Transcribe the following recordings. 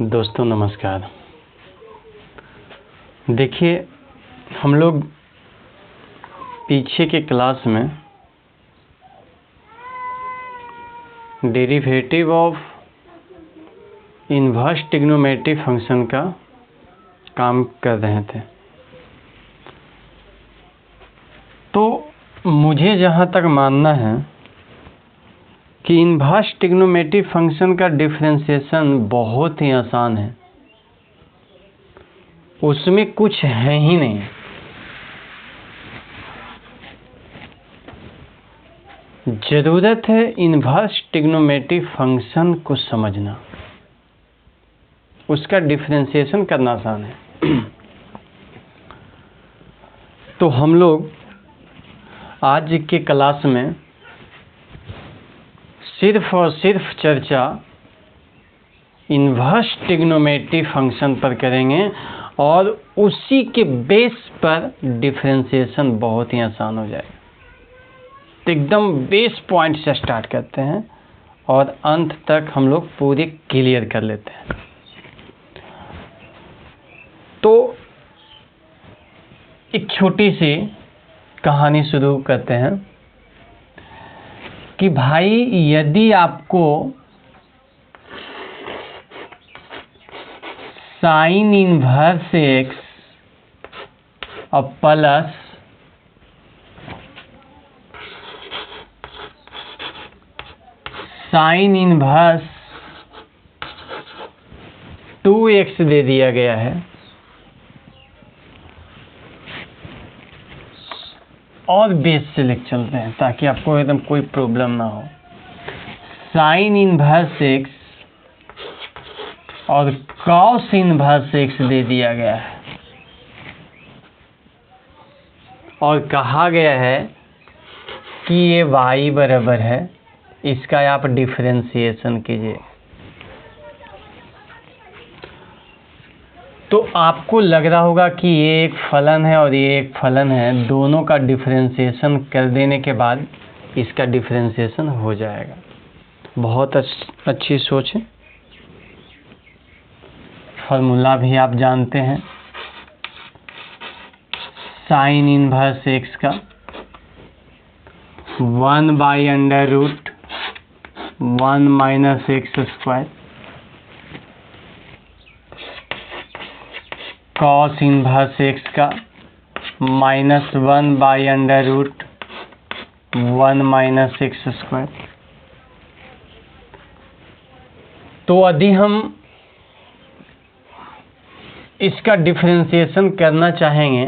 दोस्तों नमस्कार। देखिए, हम लोग पीछे के क्लास में derivative of inverse trigonometry function का काम कर रहे थे। तो मुझे जहाँ तक मानना है कि इन्वर्स ट्रिग्नोमेट्री फंक्शन का डिफरेंशिएशन बहुत ही आसान है, उसमें कुछ है ही नहीं। ज़रूरत है इन्वर्स ट्रिग्नोमेट्री फंक्शन को समझना, उसका डिफरेंशिएशन करना आसान है। तो हम लोग आज के क्लास में सिर्फ और सिर्फ चर्चा इन्वर्स ट्रिग्नोमेट्री फंक्शन पर करेंगे और उसी के बेस पर डिफरेंशिएशन बहुत ही आसान हो जाएगा। तो एकदम बेस पॉइंट से स्टार्ट करते हैं और अंत तक हम लोग पूरे क्लियर कर लेते हैं। तो एक छोटी सी कहानी शुरू करते हैं कि भाई, यदि आपको साइन इनवर्स एक्स और प्लस साइन इनवर्स 2x दे दिया गया है और बेस से लिख चलते हैं ताकि आपको एकदम कोई प्रॉब्लम ना हो। साइन इनवर्स एक्स और कॉस इनवर्स एक्स दे दिया गया है और कहा गया है कि ये y बराबर है, इसका आप डिफरेंशिएशन कीजिए। तो आपको लग रहा होगा कि ये एक फलन है और ये एक फलन है, दोनों का डिफरेंशिएशन कर देने के बाद इसका डिफरेंशिएशन हो जाएगा। बहुत अच्छी सोच है। फॉर्मूला भी आप जानते हैं, साइन इनवर्स एक्स का 1/√1 minus x square, cos inverse x का -1/√1 माइनस एक्स स्क्वायर। तो यदि हम इसका डिफरेंशिएशन करना चाहेंगे,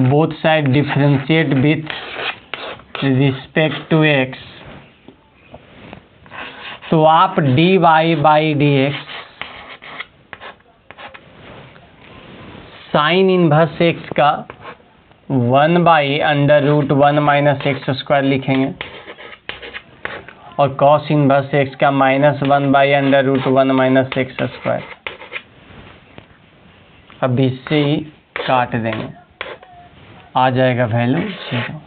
both side differentiate with respect to x, तो आप dy/dx साइन इनवर्स एक्स का 1/√1 माइनस एक्स स्क्वायर लिखेंगे और कॉस इनवर्स एक्स का -1/√1 माइनस एक्स स्क्वायर। अब इससे ही काट देंगे, आ जाएगा वैल्यू 0।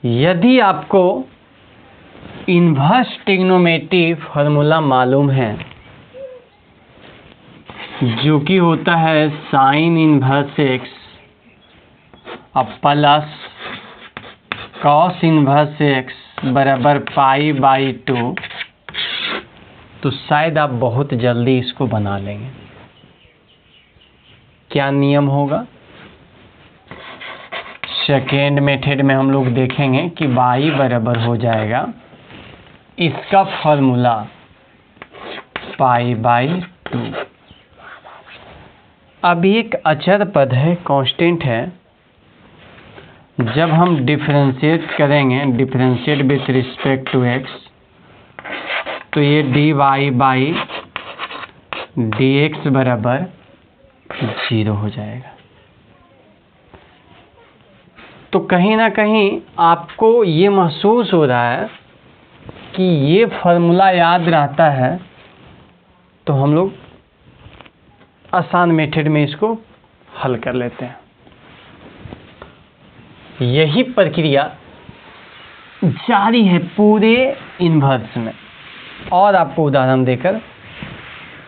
यदि आपको इन्वर्स ट्रिग्नोमेट्री फार्मूला मालूम है, जो कि होता है साइन इनवर्स एक्स और प्लस कॉस इनवर्स एक्स बराबर π/2, तो शायद आप बहुत जल्दी इसको बना लेंगे। क्या नियम होगा? सेकेंड मेथड में हम लोग देखेंगे कि y बराबर हो जाएगा इसका फॉर्मूला π/2। अब एक अचर पद है, कांस्टेंट है, जब हम डिफरेंशिएट करेंगे, differentiate with respect to x, तो ये dy/dx बराबर 0 हो जाएगा। तो कहीं ना कहीं आपको ये महसूस हो रहा है कि ये फार्मूला याद रहता है, तो हम लोग आसान मेथड में इसको हल कर लेते हैं। यही प्रक्रिया जारी है पूरे इन्वर्स में, और आपको उदाहरण देकर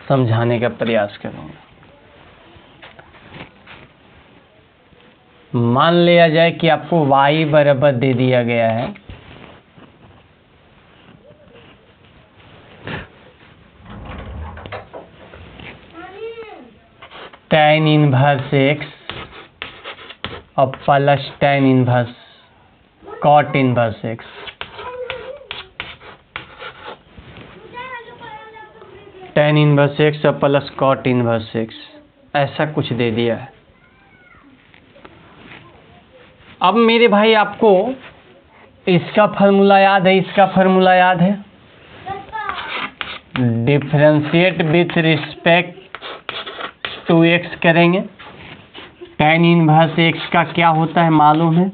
समझाने का प्रयास करूंगा। मान लिया जाए कि आपको y बराबर दे दिया गया है tan इनवर्स x और plus tan inverse cot inverse x। tan inverse x और प्लस cot इनवर्स x ऐसा कुछ दे दिया है। अब मेरे भाई आपको इसका फार्मूला याद है, इसका फार्मूला याद है, differentiate with respect to x करेंगे। tan इनवर्स x का क्या होता है मालूम है,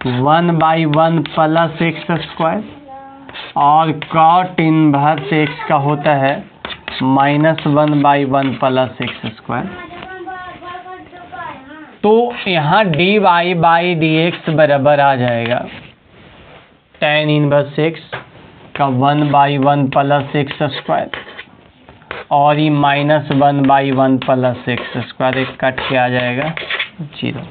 1/1 प्लस एक्स स्क्वायर, और cot इनवर्स x का होता है -1/1 प्लस एक्स स्क्वायर। तो यहाँ dy/dx बराबर आ जाएगा tan इनवर्स x का 1/1 प्लस एक्स स्क्वायर, और ये -1/1 प्लस एक्स स्क्वायर, एक कट के आ जाएगा 0।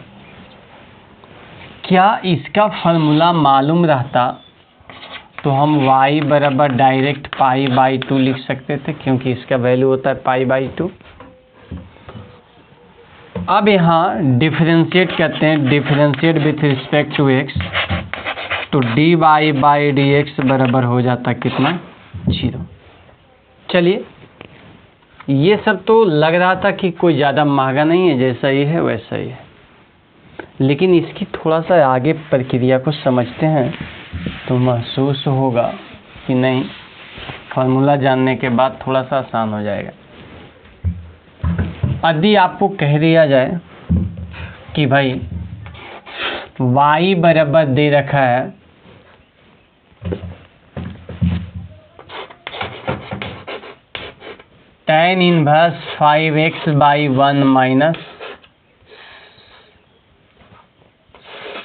क्या इसका फार्मूला मालूम रहता तो हम y बराबर डायरेक्ट π/2 लिख सकते थे, क्योंकि इसका वैल्यू होता है π/2। अब यहाँ डिफरेंशिएट करते हैं, differentiate with respect to x, तो dy/dx बराबर हो जाता कितना, 0। चलिए, ये सब तो लग रहा था कि कोई ज़्यादा महंगा नहीं है, जैसा ही है वैसा ही है, लेकिन इसकी थोड़ा सा आगे प्रक्रिया को समझते हैं तो महसूस होगा कि नहीं, फार्मूला जानने के बाद थोड़ा सा आसान हो जाएगा। यदि आपको कह दिया जाए कि भाई y बराबर दे रखा है tan inverse 5x/1 minus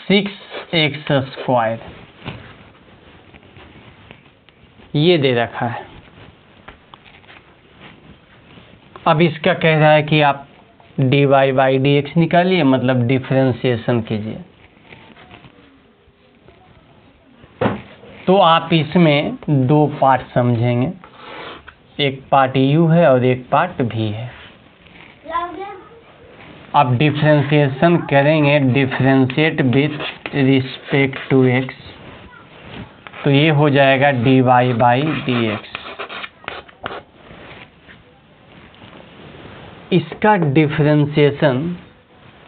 6x square, ये दे रखा है। अब इसका कह रहा है कि आप dy/dx निकालिए, मतलब डिफरेंशिएशन कीजिए। तो आप इसमें दो पार्ट समझेंगे, एक पार्ट u है और एक पार्ट v है। अब डिफरेंशिएशन करेंगे, differentiate with respect to x, तो ये हो जाएगा dy/dx। इसका डिफरेंशिएशन,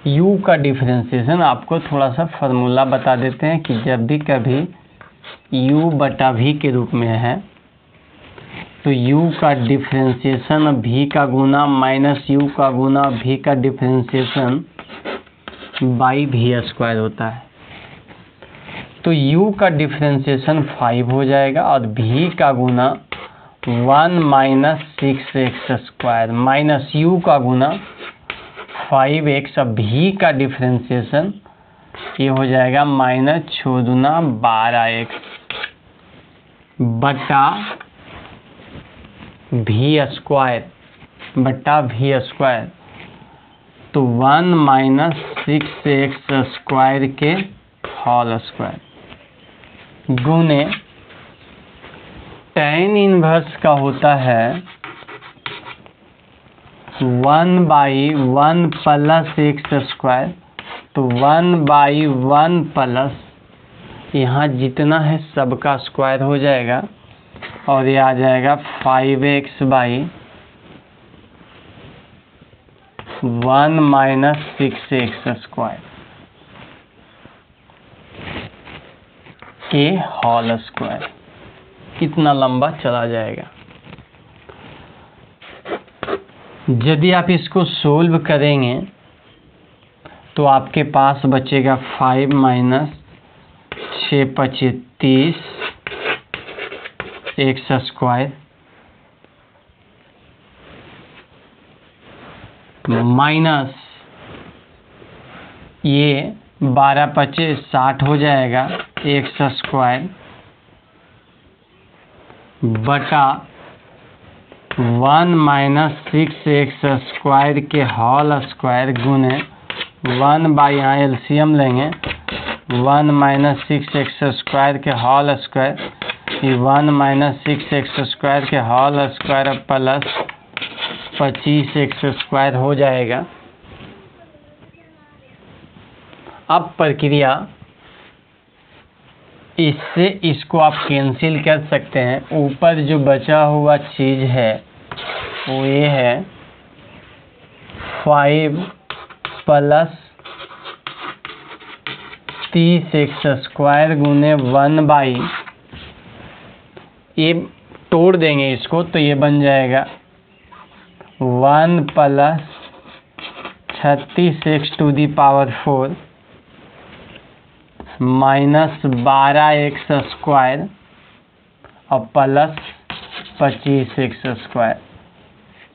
u का डिफरेंशिएशन, आपको थोड़ा सा फार्मूला बता देते हैं कि जब भी कभी u/v के रूप में है तो u का डिफरेंशिएशन v का गुना माइनस u का गुना v का डिफरेंशिएशन बाई v स्क्वायर होता है। तो u का डिफरेंशिएशन 5 हो जाएगा और v का गुना 1 minus 6x square minus u का गुना 5x, अब v का डिफरेंशिएशन ये हो जाएगा -6×12x बटा v स्क्वायर, तो 1 माइनस 6x स्क्वायर के होल स्क्वायर गुने tan इनवर्स का होता है 1/1 प्लस एक्स स्क्वायर, तो 1/1 प्लस यहाँ जितना है सबका स्क्वायर हो जाएगा और ये आ जाएगा 5x/1 माइनस 6x स्क्वायर के होल स्क्वायर। कितना लंबा चला जाएगा। यदि आप इसको सोल्व करेंगे तो आपके पास बचेगा 5 माइनस 6 × 30 एक्स स्क्वायर माइनस ये 12 × 25 60 हो जाएगा एक्स स्क्वायर बटा 1 माइनस 6x स्क्वायर के होल स्क्वायर गुने 1 बाई, यहाँ एलसीएम लेंगे, 1 माइनस 6x स्क्वायर के होल स्क्वायर, ये 1 माइनस 6x स्क्वायर के whole square plus 25x square हो जाएगा। अब प्रक्रिया इससे इसको आप कैंसिल कर सकते हैं। ऊपर जो बचा हुआ चीज़ है वो ये है 5 प्लस 30x स्क्वायर गुने 1 बाई, ये तोड़ देंगे इसको तो ये बन जाएगा 1 plus 36x to the power 4 minus 12x square और प्लस 25x स्क्वायर,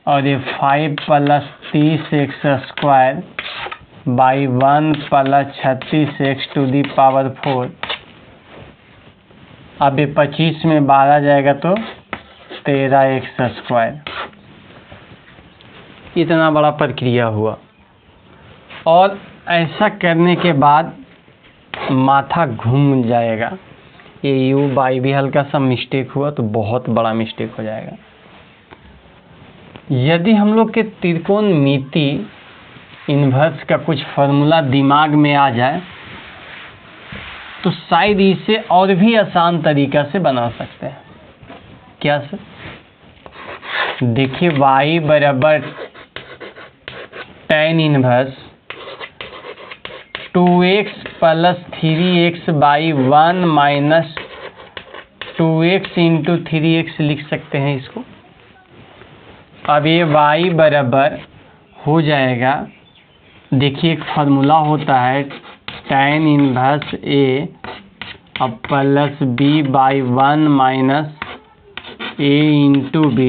और ये 5 plus 30x square by 1 plus 36x to the power 4। अब ये 25 में 12 जाएगा तो 13x स्क्वायर। इतना बड़ा प्रक्रिया हुआ, और ऐसा करने के बाद माथा घूम जाएगा। ये यू बाई भी हल्का सा मिस्टेक हुआ तो बहुत बड़ा मिस्टेक हो जाएगा। यदि हम लोग के त्रिकोणमिति इन्वर्स का कुछ फॉर्मूला दिमाग में आ जाए तो शायद इसे और भी आसान तरीका से बना सकते हैं। क्या सर? देखिए y बराबर tan inverse 2x plus 3x by 1 minus 2x into 3x लिख सकते हैं इसको। अब ये y बराबर हो जाएगा, देखिए एक फार्मूला होता है tan इनवर्स a अब plus b by 1 minus a into b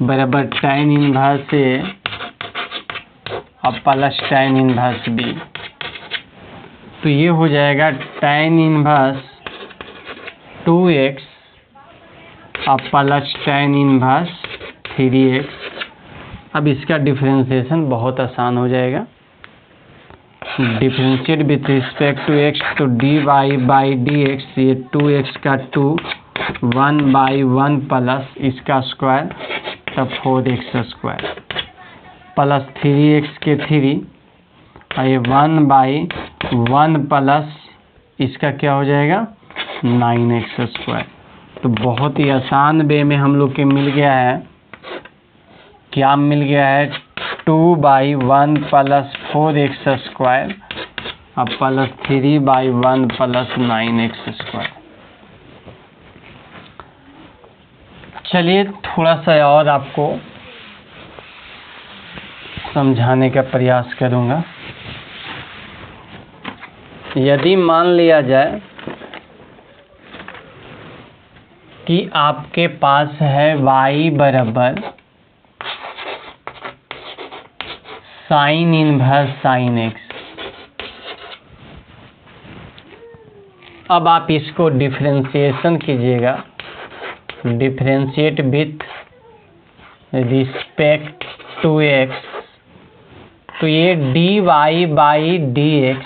बराबर tan इनवर्स a अब प्लस tan इनवर्स b। तो ये हो जाएगा tan इनवर्स 2x अब प्लस tan इनवर्स 3x। अब इसका डिफरेंशिएशन बहुत आसान हो जाएगा। Differentiate with respect to x तो dy बाई dx, ये 2x का 2 1 बाई 1 प्लस इसका स्क्वायर तब 4x स्क्वायर प्लस 3x के 3 और ये 1 बाई 1 प्लस इसका क्या हो जाएगा 9x स्क्वायर। तो बहुत ही आसान वे में हम लोग के मिल गया है, क्या मिल गया है 2 बाई 1 प्लस 4x स्क्वायर और plus 3 by 1 plus 9x square. चलिए थोड़ा सा और आपको समझाने का प्रयास करूंगा। यदि मान लिया जाए कि आपके पास है y बराबर साइन इनवर्स साइन x, अब आप इसको डिफरेंशिएशन कीजिएगा, differentiate with respect to x, तो ये dy बाई dx,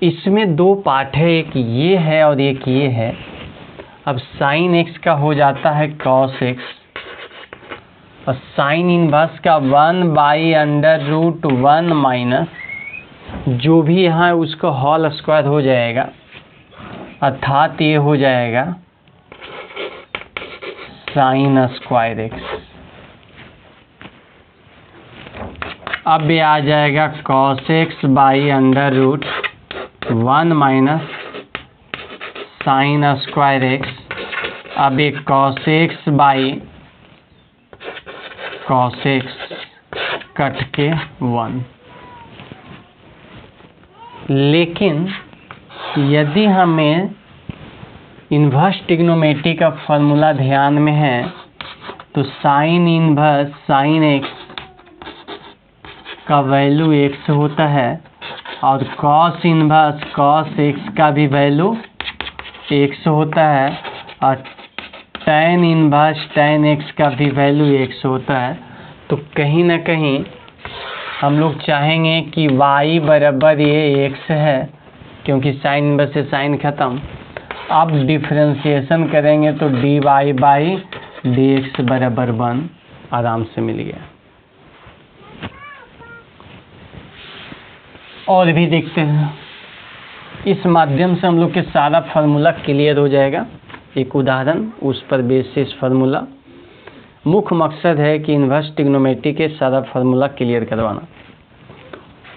इसमें दो पार्ट है, एक ये है और एक ये है। अब साइन x का हो जाता है cos x और साइन इनवर्स का 1 बाई अंडर रूट 1 माइनस जो भी यहाँ है उसका होल स्क्वायर हो जाएगा, अर्थात ये हो जाएगा साइन स्क्वायर x। अब ये आ जाएगा cos x by under root 1 minus sine square x। अब एक cos x by cos x cut के 1। लेकिन यदि हमें इन्वर्स ट्रिग्नोमेट्री का फॉर्मूला ध्यान में है तो साइन इनवर्स साइन x का वैल्यू x होता है और कॉस इन्वर्स कॉस एक्स का भी वैल्यू x होता है और tan इन्वर्स tan x का भी वैल्यू x होता है। तो कहीं ना कहीं हम लोग चाहेंगे कि y बराबर ये x है, क्योंकि साइन इन्वर्स से साइन खत्म। अब डिफरेंशिएशन करेंगे तो dy बाई dx बराबर 1 आराम से मिल गया। और भी देखते हैं, इस माध्यम से हम लोग के सारा फार्मूला क्लियर हो जाएगा। एक उदाहरण, उस पर बेसिस फार्मूला। मुख्य मकसद है कि इन्वर्स ट्रिग्नोमेट्री के सारा फार्मूला क्लियर करवाना।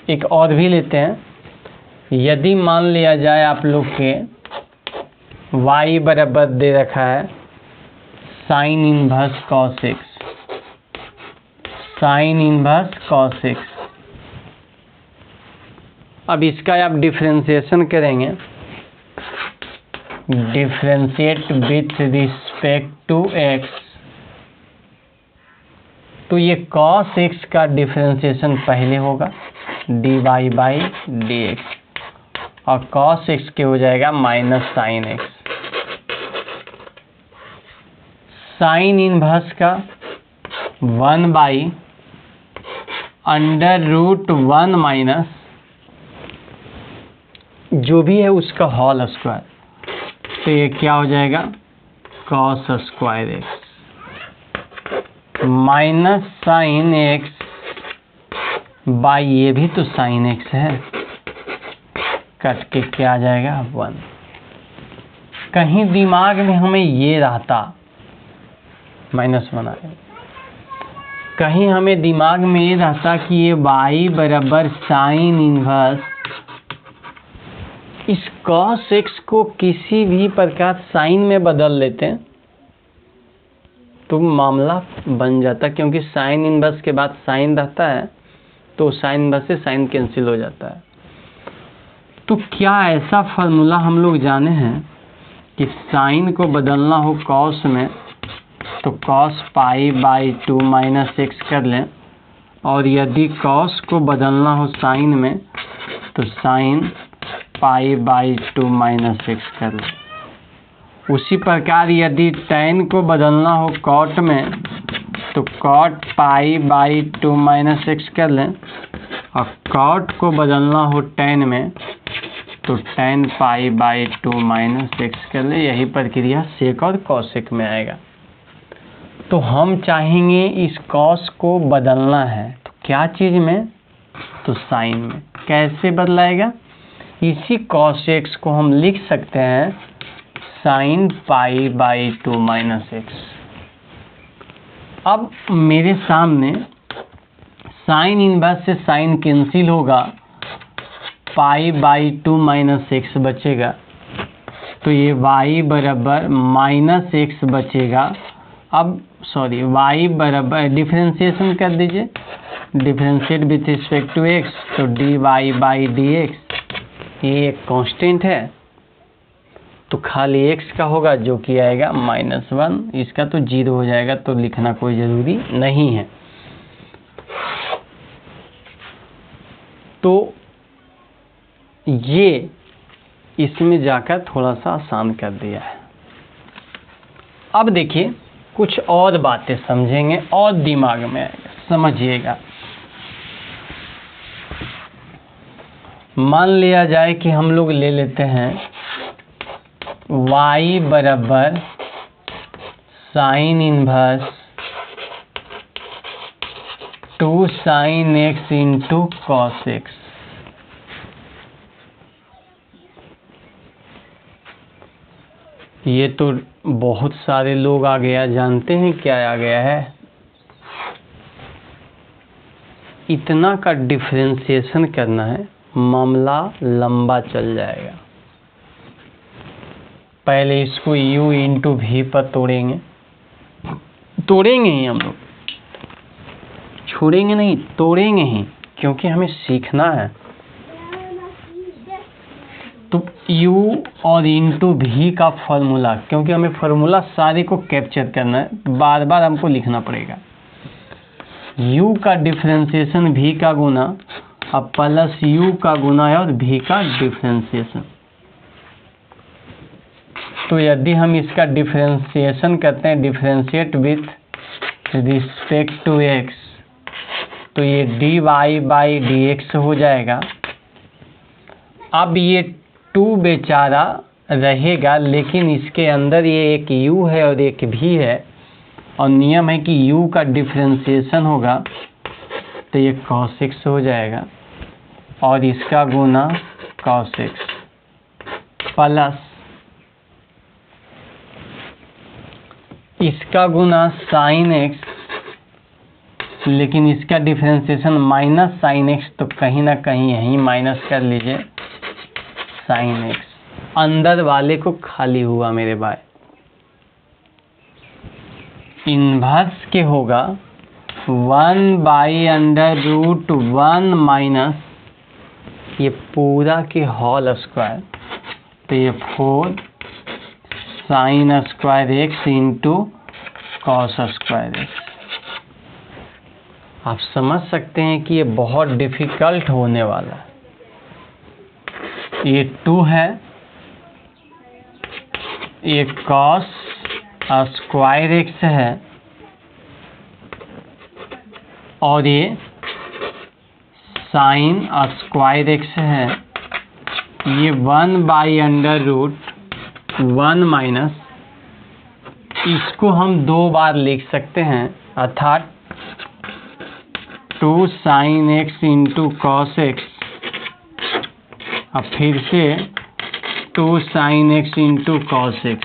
एक और भी लेते हैं। यदि मान लिया जाए आप लोग के y बराबर दे रखा है sine inverse cos x, sine inverse cos x. अब इसका आप डिफरेंशिएशन करेंगे, differentiate with respect to x, तो ये cos x का डिफरेंशिएशन पहले होगा dy बाई dx, और cos x के हो जाएगा minus sine x। Sine inverse का 1 बाई अंडर रूट 1 माइनस जो भी है उसका होल स्क्वायर, तो ये क्या हो जाएगा cos square x minus sign x by ये भी तो साइन एक्स है, कट के क्या आ जाएगा 1। कहीं दिमाग में हमें ये रहता -1 आएगा, कहीं हमें दिमाग में ये रहता कि ये y बराबर साइन इन्वर्स इस cos x को किसी भी प्रकार साइन में बदल लेते हैं तो मामला बन जाता, क्योंकि साइन इन्वर्स के बाद साइन रहता है तो साइन इन्वर्स से साइन कैंसिल हो जाता है। तो क्या ऐसा फार्मूला हम लोग जाने हैं कि साइन को बदलना हो cos में तो cos pi by 2 minus x कर लें, और यदि cos को बदलना हो साइन में तो sine pi by 2 minus x कर लें। उसी प्रकार यदि tan को बदलना हो cot में तो cot pi by 2 minus x कर लें, और cot को बदलना हो tan में तो tan pi by 2 minus x कर लें। यही प्रक्रिया सेक और कॉसेक में आएगा। तो हम चाहेंगे इस cos को बदलना है, तो क्या चीज़ में, तो साइन में। कैसे बदलाएगा, इसी cos x को हम लिख सकते हैं sine pi by 2 minus x. अब मेरे सामने साइन इन्वर्स से साइन कैंसिल होगा, पाई बाई 2 माइनस एक्स बचेगा, तो ये y बराबर माइनस एक्स बचेगा। अब सॉरी y बराबर डिफरेंशिएशन कर दीजिए, differentiate with respect to x, तो dy बाई dx ये एक कांस्टेंट है तो खाली x का होगा जो कि आएगा -1, इसका तो 0 हो जाएगा, तो लिखना कोई ज़रूरी नहीं है। तो ये इसमें जाकर थोड़ा सा आसान कर दिया है। अब देखिए कुछ और बातें समझेंगे और दिमाग में आएगा, समझिएगा। मान लिया जाए कि हम लोग ले लेते हैं y बराबर sine inverse 2 sine x into cos x. ये तो बहुत सारे लोग आ गया, जानते हैं क्या आ गया है, इतना का डिफरेंशिएशन करना है, मामला लंबा चल जाएगा। पहले इसको u इंटू वी पर तोड़ेंगे ही हम लोग, छोड़ेंगे नहीं, तोड़ेंगे ही, क्योंकि हमें सीखना है। तो u और इंटू वी का फॉर्मूला, क्योंकि हमें फॉर्मूला सारे को कैप्चर करना है, बार बार हमको लिखना पड़ेगा। u का डिफरेंशिएशन v का गुना अब प्लस u का गुना है और v का डिफरेंशिएशन। तो यदि हम इसका डिफरेंशिएशन करते हैं, differentiate with respect to x, तो ये dy/dx हो जाएगा। अब ये 2 बेचारा रहेगा, लेकिन इसके अंदर ये एक u है और एक v है, और नियम है कि u का डिफरेंशिएशन होगा, तो ये cos x हो जाएगा और इसका गुना cos x प्लस इसका गुना sin x, लेकिन इसका डिफरेंशिएशन माइनस sin x, तो कहीं ना कहीं यहीं माइनस कर लीजिए sin x, अंदर वाले को खाली हुआ मेरे भाई। इन्वर्स के होगा 1/√1 माइनस ये पूरा के होल स्क्वायर, तो ये 4 sin square x into cos square x। आप समझ सकते हैं कि ये बहुत डिफिकल्ट होने वाला है। ये 2 है, ये कॉस स्क्वायर x है और ये साइन स्क्वायर x है। ये 1/√1 माइनस, इसको हम 2 बार लिख सकते हैं, अर्थात 2 sin x into cos x, अब फिर से 2 sin x into cos x।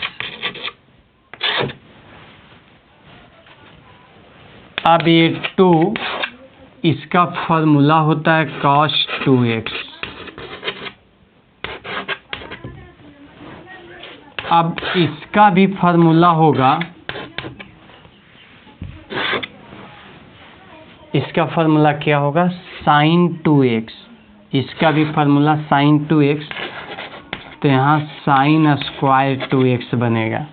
अब ये 2, इसका फॉर्मूला होता है cos 2x। अब इसका भी फार्मूला होगा, इसका फार्मूला क्या होगा, sin 2x। इसका भी फार्मूला sin 2x, तो यहाँ sin स्क्वायर 2x बनेगा।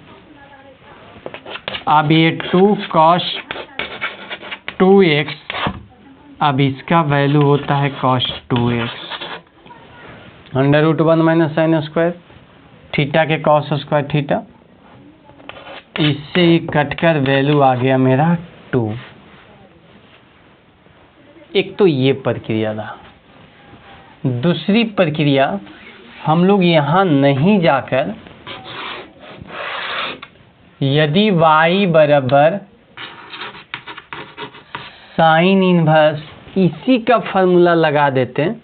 अब ये 2 cos 2x, अब इसका वैल्यू होता है cos 2x √1 minus sine square theta के cos स्क्वायर थीटा, इससे ही कटकर वैल्यू आ गया मेरा 2। एक तो ये प्रक्रिया था। दूसरी प्रक्रिया, हम लोग यहाँ नहीं जाकर यदि y बराबर साइन इनवर्स, इसी का फार्मूला लगा देते हैं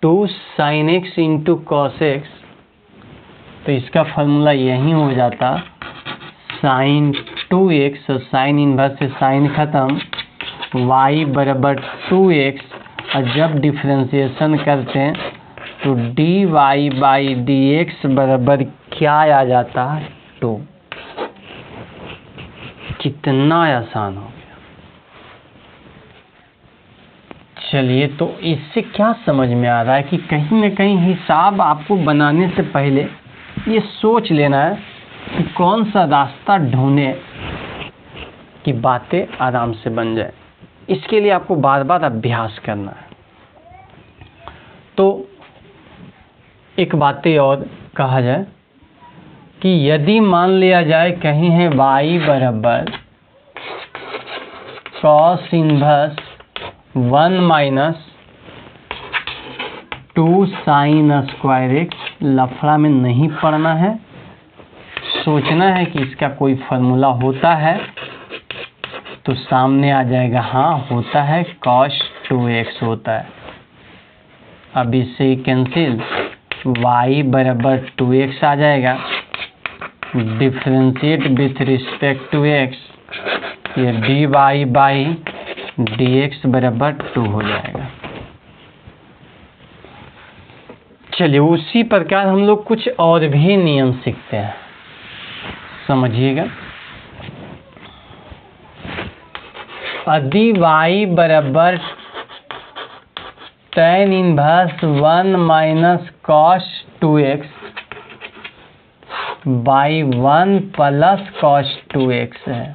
2 sin x into cos x, तो इसका फार्मूला यही हो जाता sin 2x, और साइन इनवर्स से साइन खत्म, y बराबर 2x, और जब डिफरेंशिएशन करते हैं तो dy/dx बराबर क्या आ जाता है, 2। कितना आसान हो गया। चलिए, तो इससे क्या समझ में आ रहा है कि कहीं ना कहीं हिसाब आपको बनाने से पहले ये सोच लेना है कि कौन सा रास्ता ढूंढे कि बातें आराम से बन जाए। इसके लिए आपको बार बार अभ्यास करना है। तो एक बातें और कहा जाए कि यदि मान लिया जाए कहीं है y बराबर cos inverse 1 minus 2 sin square x, लफड़ा में नहीं पड़ना है, सोचना है कि इसका कोई फार्मूला होता है तो सामने आ जाएगा, हाँ होता है, cos 2x होता है। अब इससे ही कैंसिल, y बराबर 2x आ जाएगा, differentiate with respect to x, ये dy/dx बराबर 2 हो जाएगा। चलिए, उसी प्रकार हम लोग कुछ और भी नियम सीखते हैं, समझिएगा। यदि y बराबर tan inverse 1 minus cos 2x by 1 plus cos 2x है,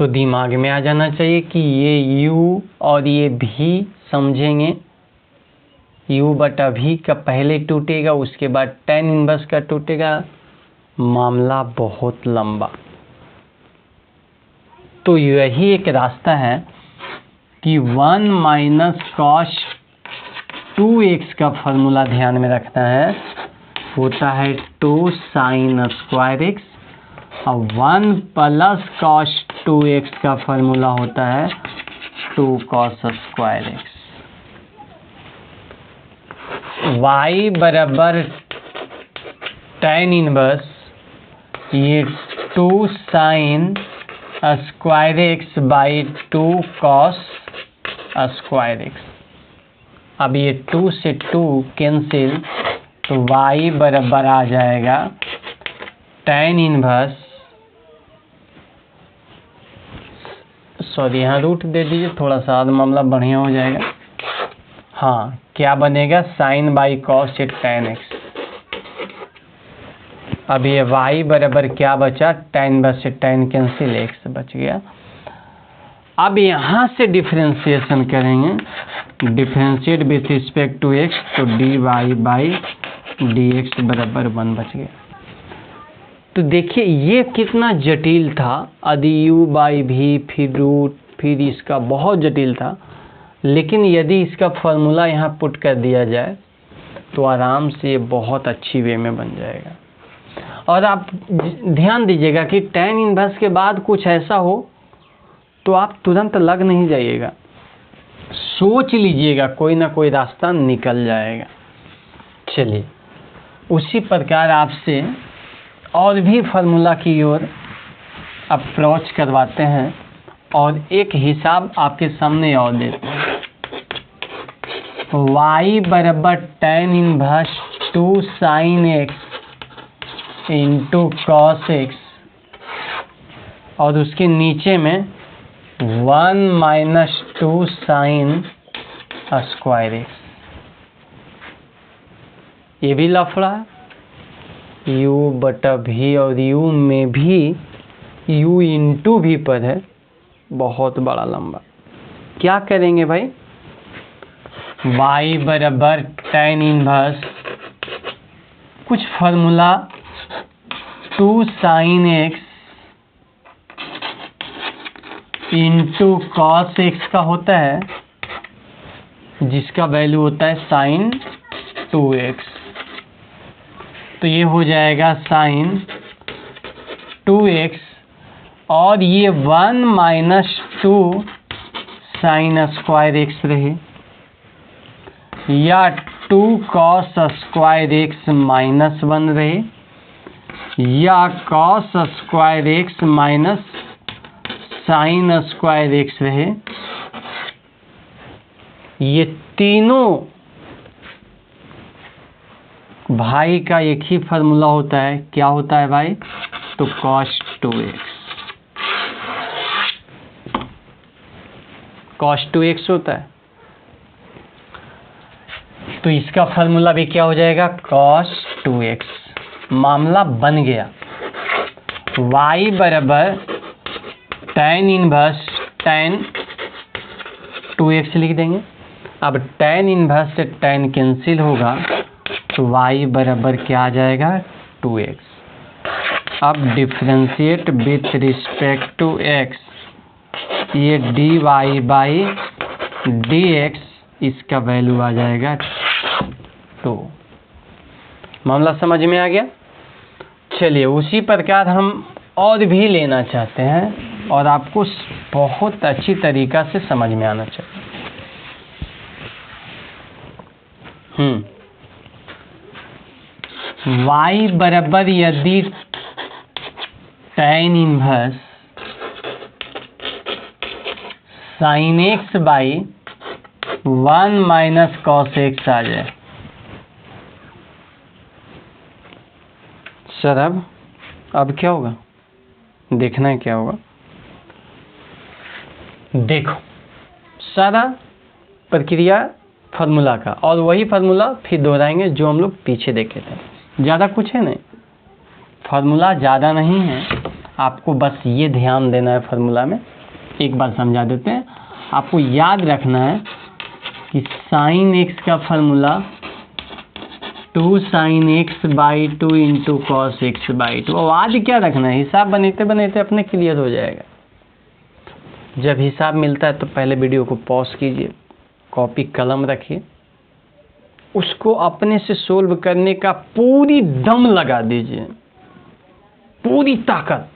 तो दिमाग में आ जाना चाहिए कि ये u और ये v समझेंगे, u बटा v का पहले टूटेगा, उसके बाद tan इनवर्स का टूटेगा, मामला बहुत लंबा। तो यही एक रास्ता है कि 1 माइनस कॉस 2x का फॉर्मूला ध्यान में रखना है, होता है 2 साइन स्क्वायर x, और 1 प्लस कॉस 2x का फॉर्मूला होता है 2 कॉस स्क्वायर x। y बराबर tan इनवर्स ये 2 sign square x by 2 cos square x। अब ये 2 से 2 कैंसिल, तो y बराबर आ जाएगा tan इनवर्स, सॉरी यहाँ रूट दे दीजिए, थोड़ा सा मामला बढ़िया हो जाएगा। हाँ, क्या बनेगा, sine by cos tan x। अब ये y बराबर क्या बचा, tan इनवर्स से tan कैंसिल, x बच गया। अब यहाँ से डिफरेंशिएशन करेंगे, differentiate with respect to x, तो dy बाई dx बराबर 1 बच गया। तो देखिए ये कितना जटिल था, आदि u बाई v फिर रूट फिर इसका बहुत जटिल था, लेकिन यदि इसका फॉर्मूला यहाँ पुट कर दिया जाए तो आराम से बहुत अच्छी वे में बन जाएगा। और आप ध्यान दीजिएगा कि tan इनवर्स के बाद कुछ ऐसा हो तो आप तुरंत लग नहीं जाइएगा, सोच लीजिएगा, कोई ना कोई रास्ता निकल जाएगा। चलिए उसी प्रकार आपसे और भी फार्मूला की ओर अप्रोच करवाते हैं और एक हिसाब आपके सामने और देते हैं। y बराबर tan inverse 2 sine x into cos x, और उसके नीचे में 1 माइनस 2 साइन स्क्वायर x। ये भी लफड़ा है, u बटा v, और u में भी u इंटू भी पद है, बहुत बड़ा लंबा। क्या करेंगे भाई, y बराबर tan इनवर्स कुछ formula 2 sine x into cos x का होता है, जिसका वैल्यू होता है साइन 2x। तो ये हो जाएगा साइन 2x, और ये 1 माइनस 2 साइन स्क्वायर x रहे, या 2 कॉस स्क्वायर x माइनस 1 रहे, या cos square x minus sine square x रहे। ये तीनों भाई का एक ही फार्मूला होता है, क्या होता है भाई, तो cos 2x, cos 2x होता है। तो इसका फार्मूला भी क्या हो जाएगा, cos 2x। मामला बन गया। y बराबर tan इनवर्स tan 2x लिख देंगे। अब tan इनवर्स से tan कैंसिल होगा, तो y बराबर क्या आ जाएगा, 2x। अब differentiate with respect to x, ये dy बाई dx, इसका वैल्यू आ जाएगा 2। मामला समझ में आ गया। चलिए उसी प्रकार हम और भी लेना चाहते हैं, और आपको बहुत अच्छी तरीका से समझ में आना चाहिए। y बराबर यदि tan inverse sign x by 1 minus cos x आ जाए, सर अब क्या होगा, देखना है क्या होगा। देखो सारा प्रक्रिया फार्मूला का, और वही फार्मूला फिर दोहराएंगे जो हम लोग पीछे देखे थे। ज़्यादा कुछ है नहीं, फार्मूला ज़्यादा नहीं है, आपको बस ये ध्यान देना है फार्मूला में, एक बार समझा देते हैं। आपको याद रखना है कि साइन एक्स का formula 2 sin x by 2 into cos x by 2। और आज क्या रखना है, हिसाब बनाते बनाते अपने क्लियर हो जाएगा। जब हिसाब मिलता है तो पहले वीडियो को पॉज कीजिए, कॉपी कलम रखिए, उसको अपने से सोल्व करने का पूरी दम लगा दीजिए, पूरी ताकत।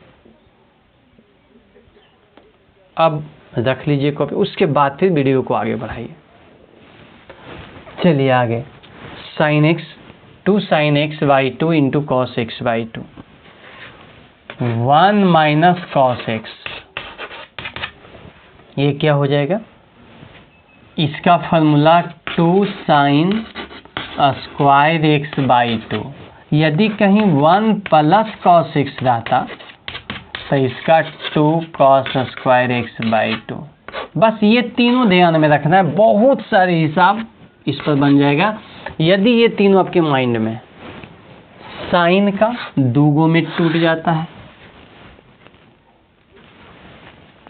अब रख लीजिए कॉपी, उसके बाद फिर वीडियो को आगे बढ़ाइए। चलिए आगे, sine x 2 sin x by 2 into cos x by 2, 1 minus cos x, ये क्या हो जाएगा, इसका formula 2 sin square x by 2। यदि कहीं 1 प्लस कॉस एक्स रहता तो इसका 2 कॉस स्क्वायर एक्स बाई 2। बस ये तीनों ध्यान में रखना है, बहुत सारे हिसाब इस पर बन जाएगा यदि ये तीनों आपके माइंड में। साइन का दूगों में टूट जाता है,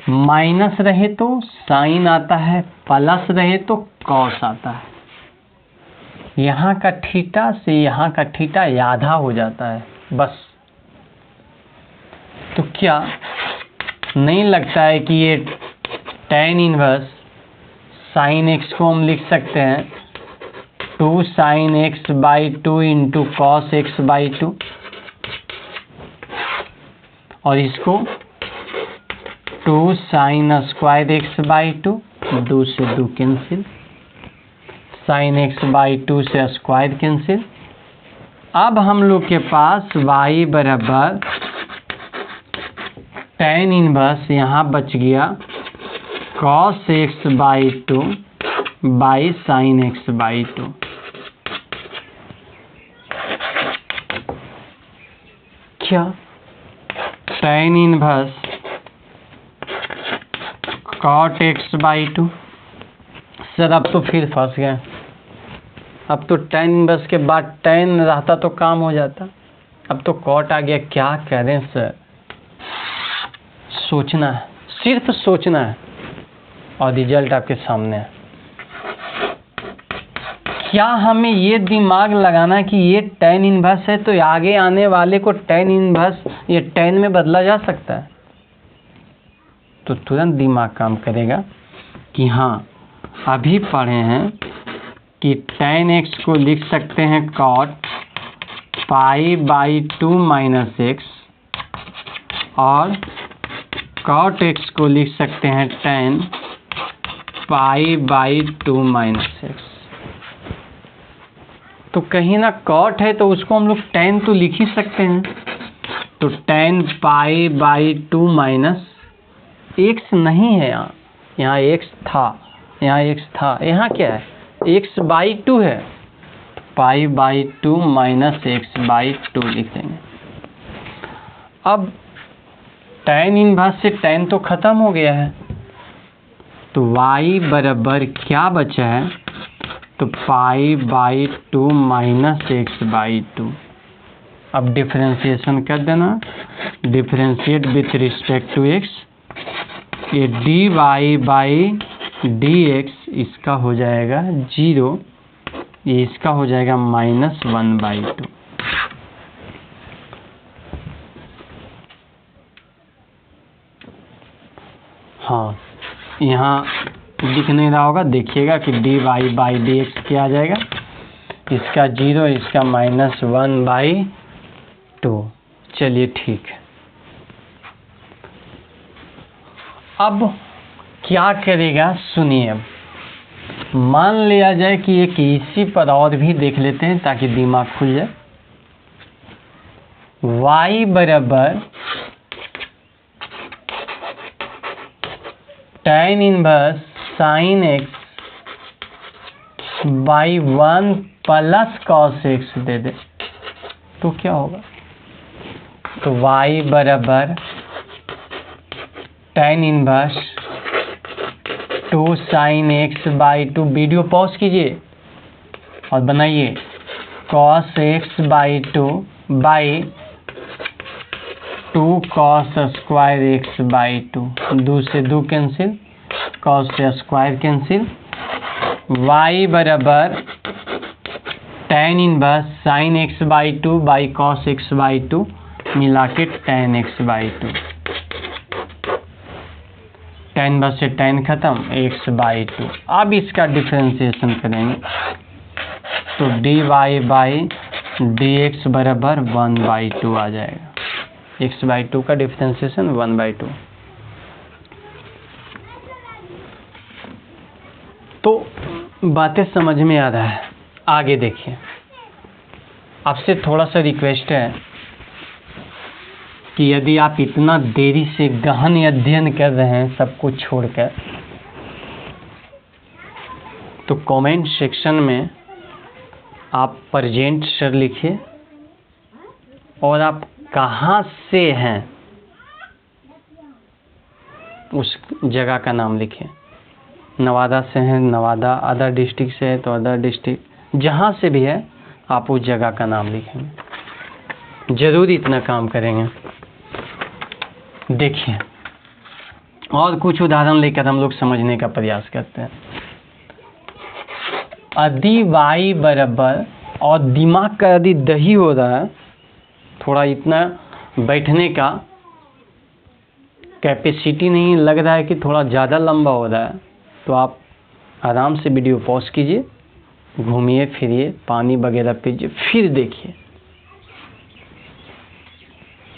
माइनस रहे तो साइन आता है, प्लस रहे तो कॉस आता है। यहाँ का थीटा से यहाँ का थीटा आधा हो जाता है बस। तो क्या नहीं लगता है कि ये tan इनवर्स साइन एक्स को हम लिख सकते हैं 2 sin x by 2 into cos x by 2, और इसको 2 sin स्क्वायर एक्स बाई 2, 2 से 2 कैंसिल, साइन एक्स बाई 2 से स्क्वायर कैंसिल। अब हम लोग के पास y बराबर tan इनवर्स यहाँ बच गया cos x by 2 by sine x by 2। क्या tan inverse cot x by 2। Sir अब तो फिर फंस गए, अब तो tan इनवर्स के बाद tan रहता तो काम हो जाता, अब तो cot आ गया। क्या कह रहे हैं सर, सोचना है, सिर्फ सोचना है और रिजल्ट आपके सामने है। क्या हमें ये दिमाग लगाना कि ये tan इनवर्स है तो आगे आने वाले को tan इनवर्स ये tan में बदला जा सकता है, तो तुरंत दिमाग काम करेगा कि हाँ अभी पढ़े हैं कि tan x को लिख सकते हैं cot pi by 2 minus x, और cot x को लिख सकते हैं tan pi by 2 minus x. तो कहीं ना cot है तो उसको हम लोग tan तो लिख ही सकते हैं, तो tan pi by 2 minus x नहीं है, यहाँ एक्स था, यहाँ एक्स था, यहाँ क्या है एक्स बाई 2 है, पाई बाई 2 माइनस एक्स बाई 2 लिखेंगे। अब tan इनवर्स से tan तो खत्म हो गया है, तो y बराबर क्या बचा है, तो pi by 2 minus x by 2। अब डिफरेंशिएशन कर देना, differentiate with respect to x, ये d y by d x इसका हो जाएगा 0, ये इसका हो जाएगा -1 बाई 2। हाँ यहाँ दिख नहीं रहा होगा, देखिएगा कि d y by d x क्या आ जाएगा, इसका 0, इसका -1 बाई 2। चलिए ठीक है। अब क्या करेगा सुनिए, अब मान लिया जाए कि एक इसी पर और भी देख लेते हैं ताकि दिमाग खुल जाए। y बराबर tan inverse sine x by 1 plus cos x दे दे तो क्या होगा, तो y बराबर tan inverse 2 sin x by 2, video pause कीजिए और बनाइए, cos x by 2 by 2 cos square x by 2, 2 से 2 कैंसिल, कॉस से स्क्वायर कैंसिल, y बराबर tan inverse sine x by 2 by cos x by 2 मिला के tan एक्स बाई 2, tan बस से tan खत्म, x बाई 2। अब इसका डिफ्रेंसिएशन करेंगे तो dy बाई dx बराबर 1 बाई 2 आ जाएगा। x बाई 2 का डिफ्रेंसिएशन 1 बाई 2। तो बातें समझ में आ रहा है। आगे देखिए, आपसे थोड़ा सा रिक्वेस्ट है कि यदि आप इतना देरी से गहन अध्ययन कर रहे हैं सब कुछ छोड़कर, तो कमेंट सेक्शन में आप प्रेजेंट सर लिखिए और आप कहाँ से हैं उस जगह का नाम लिखिए। नवादा से हैं, नवादा, अदर डिस्ट्रिक्ट से है तो अदर डिस्ट्रिक्ट, जहाँ से भी है आप उस जगह का नाम लिखेंगे। जरूर इतना काम करेंगे। देखिए, और कुछ उदाहरण लेकर हम लोग समझने का प्रयास करते हैं। यदि y बराबर, और दिमाग का यदि दही हो रहा है, थोड़ा इतना बैठने का कैपेसिटी नहीं लग रहा है कि थोड़ा ज़्यादा लंबा हो रहा है, तो आप आराम से वीडियो पॉज कीजिए, घूमिए फिरिए, पानी वगैरह पीजिए, फिर देखिए।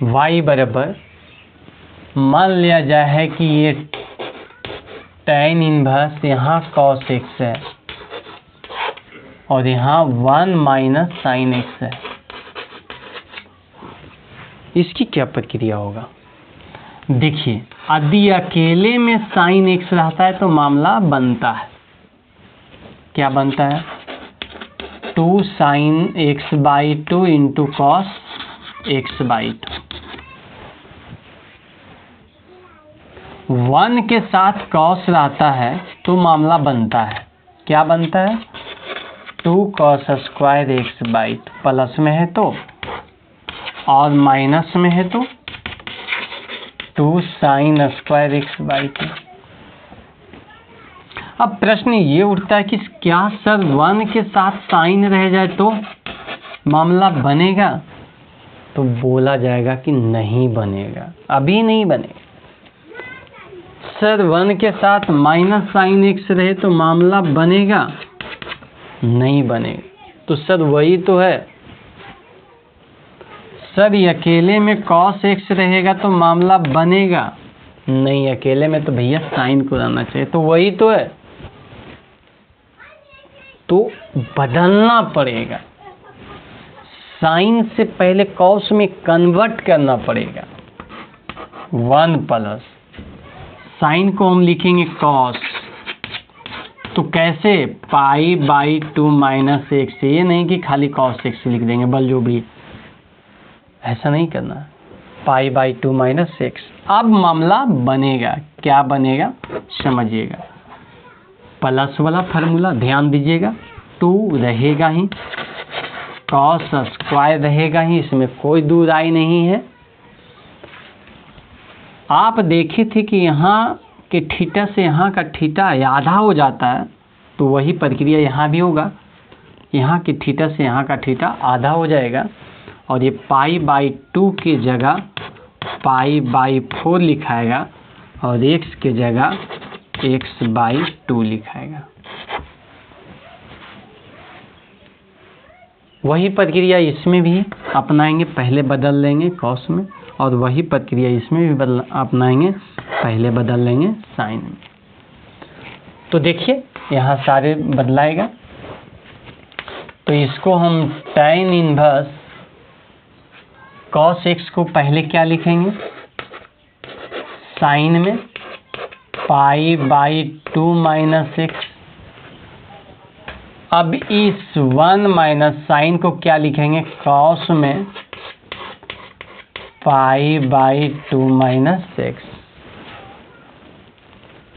y बराबर, मान लिया जाए है कि ये tan इनवर्स यहाँ cos x है और यहाँ 1 माइनस साइन x है। इसकी क्या प्रक्रिया होगा? देखिए, यदि अकेले में साइन x रहता है तो मामला बनता है, क्या बनता है? 2 sine x by 2 into cos x by 2। 1 के साथ कॉस रहता है तो मामला बनता है, क्या बनता है? 2 cos square x by 2, plus में है तो और माइनस में है तो 2 साइन स्क्वायर एक्स बाई 2। अब प्रश्न ये उठता है कि क्या सर 1 के साथ साइन रह जाए तो मामला बनेगा? तो बोला जाएगा कि नहीं बनेगा, अभी नहीं बनेगा। सर 1 के साथ माइनस साइन एक्स रहे तो मामला बनेगा? नहीं बनेगा। तो सर वही तो है। सर ये अकेले में cos x रहेगा तो मामला बनेगा? नहीं, अकेले में तो भैया साइन को रहना चाहिए, तो वही तो है। तो बदलना पड़ेगा, साइन से पहले cos में कन्वर्ट करना पड़ेगा। 1 प्लस साइन को हम लिखेंगे cos, तो कैसे? पाई बाई 2 माइनस एक्स। ये नहीं कि खाली cos x लिख देंगे बल जो भी, ऐसा नहीं करना। पाई बाई 2 माइनस एक्स। अब मामला बनेगा, क्या बनेगा समझिएगा। प्लस वाला फार्मूला ध्यान दीजिएगा, 2 रहेगा ही, कॉस स्क्वायर रहेगा ही, इसमें कोई दो राय नहीं है। आप देखे थे कि यहाँ के थीटा से यहाँ का थीटा आधा हो जाता है, तो वही प्रक्रिया यहाँ भी होगा। यहाँ के थीटा से यहाँ का थीटा आधा हो जाएगा और ये पाई बाई 2 की जगह पाई बाई 4 लिखाएगा और x के जगह x बाई 2 लिखाएगा। वही प्रक्रिया इसमें भी अपनाएंगे, पहले बदल लेंगे कॉस में, और वही प्रक्रिया इसमें भी अपनाएंगे, पहले बदल लेंगे साइन में। तो देखिए यहाँ सारे बदलाएगा, तो इसको हम tan इनवर्स cos x को पहले क्या लिखेंगे? साइन में पाई बाई 2 माइनस एक्स। अब इस 1 माइनस साइन को क्या लिखेंगे? cos में पाई बाई 2 माइनस एक्स।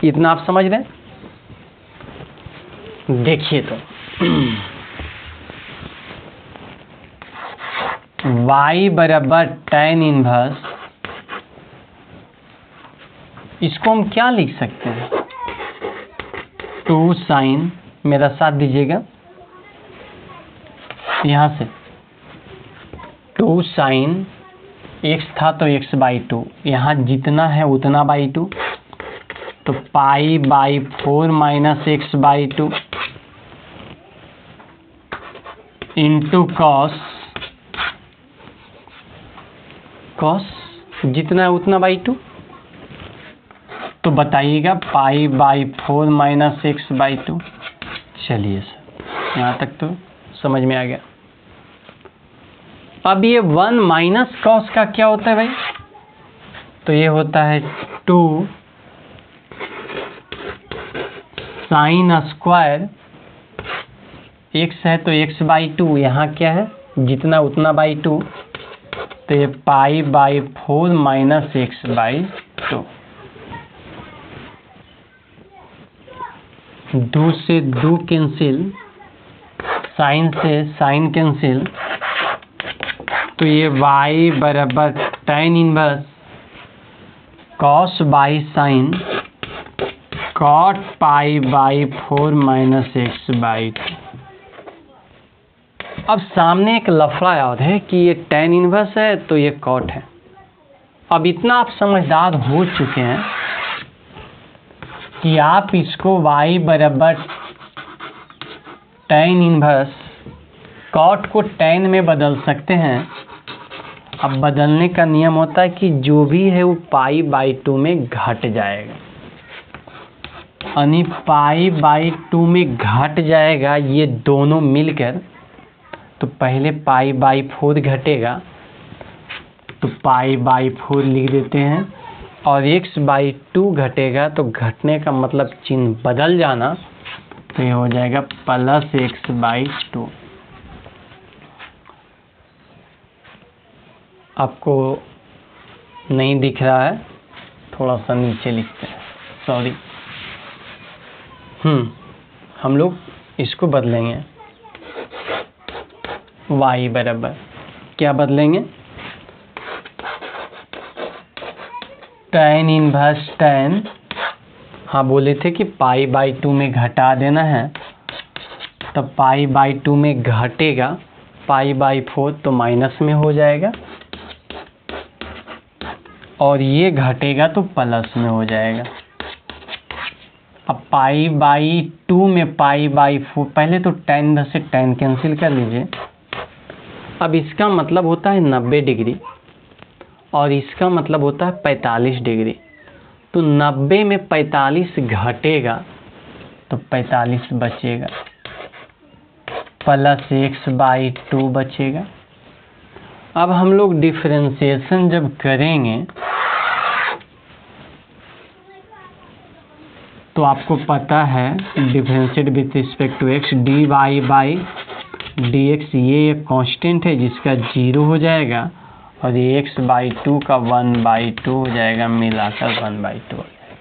इतना आप समझ रहे हैं? देखिए तो y बराबर tan इनवर्स इसको हम क्या लिख सकते हैं, 2 साइन, मेरा साथ दीजिएगा, यहाँ से 2 साइन x था तो x/2, यहाँ जितना है उतना /2, तो π/4 माइनस x/2 इंटू कॉस जितना है उतना /2। तो बताइएगा π/4 माइनस x/2। चलिए सर, यहाँ तक तो समझ में आ गया। अब ये 1 माइनस कॉस का क्या होता है भाई, तो ये होता है 2 साइन स्क्वायर, x है तो x/2, यहाँ क्या है जितना उतना /2, तो ये π/4 माइनस x/2। 2 से 2 कैंसिल, साइन से साइन कैंसिल, तो ये y बराबर tan inverse cos by sine cot π/4 minus x/2। अब सामने एक लफड़ा याद है कि ये tan इनवर्स है तो ये cot है। अब इतना आप समझदार हो चुके हैं कि आप इसको y बराबर tan इनवर्स cot को tan में बदल सकते हैं। अब बदलने का नियम होता है कि जो भी है वो π/2 में घट जाएगा, यानी π/2 में घट जाएगा ये दोनों मिलकर। तो पहले π/4 घटेगा तो π/4 लिख देते हैं, और x/2 घटेगा तो घटने का मतलब चिन्ह बदल जाना, तो ये हो जाएगा प्लस x/2। आपको नहीं दिख रहा है, थोड़ा सा नीचे लिखते हैं, सॉरी। हम लोग इसको बदलेंगे, y बराबर क्या बदलेंगे, tan इनवर्स tan, हाँ बोले थे कि π/2 में घटा देना है, तब π/2 में घटेगा, π/4 तो माइनस में हो जाएगा, और ये घटेगा तो प्लस में हो जाएगा। अब π/2 में π/4, पहले तो tan से tan कैंसिल कर लीजिए। अब इसका मतलब होता है 90 डिग्री और इसका मतलब होता है 45 डिग्री। तो 90 में 45 घटेगा तो 45 बचेगा, प्लस x/2 बचेगा। अब हम लोग डिफरेंशिएशन जब करेंगे तो आपको पता है differentiate with respect to x, dy/dx ये एक कांस्टेंट है जिसका 0 हो जाएगा, और ये x/2 का 1/2 हो जाएगा, मिलाकर 1/2 हो जाएगा।